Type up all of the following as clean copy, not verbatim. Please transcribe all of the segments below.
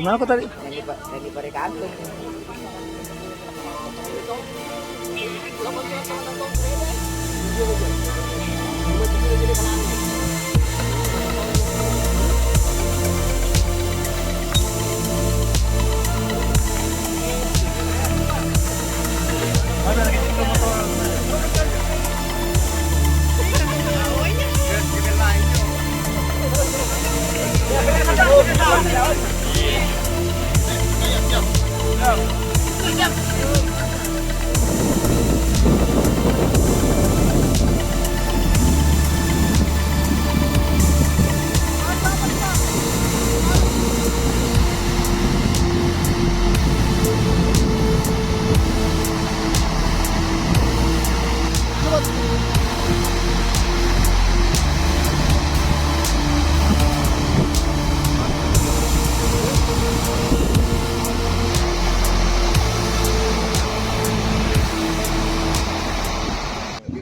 Gimana Pak tadi? Yang di balik kantung.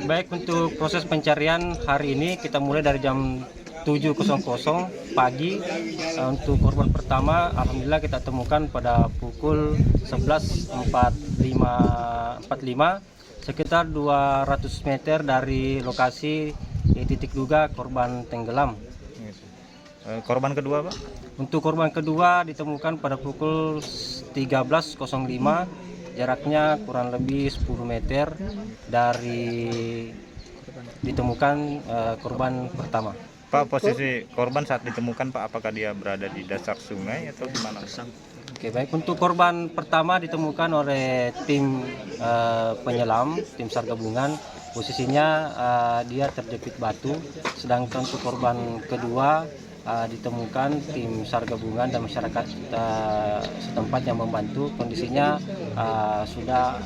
Baik, untuk proses pencarian hari ini kita mulai dari jam 7.00 pagi. Untuk korban pertama alhamdulillah kita temukan pada pukul 11.45 sekitar 200 meter dari lokasi titik duga korban tenggelam. Korban kedua, Pak? Untuk korban kedua ditemukan pada pukul 13.05, jaraknya kurang lebih 10 meter dari ditemukan korban pertama. Pak, posisi korban saat ditemukan, Pak, apakah dia berada di dasar sungai atau gimana? Oke, baik. Untuk korban pertama ditemukan oleh tim penyelam, tim SAR gabungan. Posisinya dia terjepit batu. Sedangkan untuk korban kedua ditemukan tim SAR gabungan dan masyarakat setempat yang membantu. Kondisinya sudah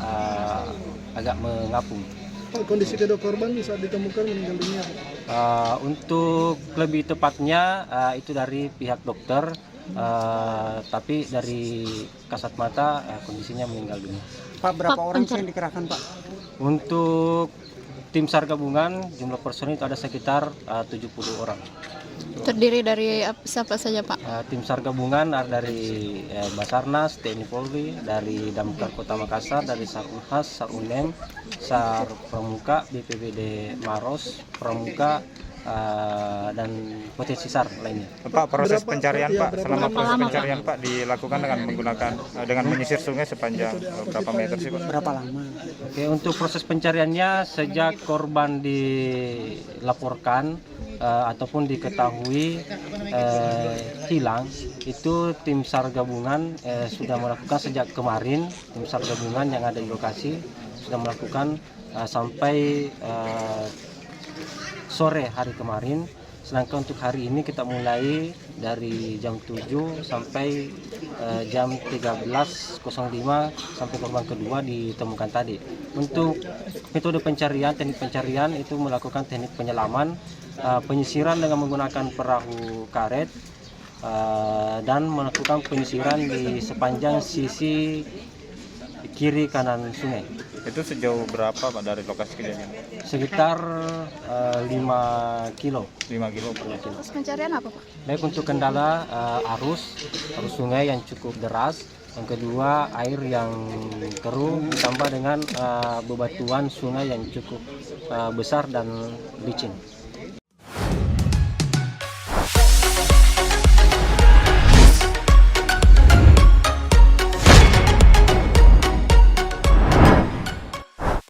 agak mengapung. Kondisi kedua korban saat ditemukan meninggal dunia. Untuk lebih tepatnya itu dari pihak dokter, tapi dari kasat mata kondisinya meninggal dunia. Pak, berapa orang sih yang dikerahkan, Pak? Untuk tim SAR gabungan jumlah personil itu ada sekitar 70 orang. Terdiri dari siapa saja, Pak? Tim SAR gabungan ada dari Basarnas, TNI Polri, dari Damkar Kota Makassar, dari Sarunhas, Sarunem, SAR Pramuka, BPBD Maros, Pramuka, dan potensi SAR lainnya. Pak, proses pencarian, Pak, selama proses pencarian, Pak, dilakukan dengan menyisir sungai sepanjang berapa meter sih, Pak? Berapa lama? Oke, untuk proses pencariannya sejak korban dilaporkan ataupun diketahui hilang, itu tim SAR gabungan sudah melakukan sejak kemarin. Tim SAR gabungan yang ada di lokasi sudah melakukan sampai sore hari kemarin. Sedangkan untuk hari ini kita mulai dari jam 7 sampai jam 13.05 sampai korban kedua ditemukan tadi. Untuk metode pencarian, teknik pencarian itu melakukan teknik penyelaman, penyisiran dengan menggunakan perahu karet, dan melakukan penyisiran di sepanjang sisi kiri kanan sungai. Itu sejauh berapa, Pak, dari lokasi kejadian? Sekitar 5 kilo. 5 kilo, Pak. Proses pencarian apa, Pak? Baik, untuk kendala arus sungai yang cukup deras. Yang kedua, air yang keruh ditambah dengan bebatuan sungai yang cukup besar dan licin.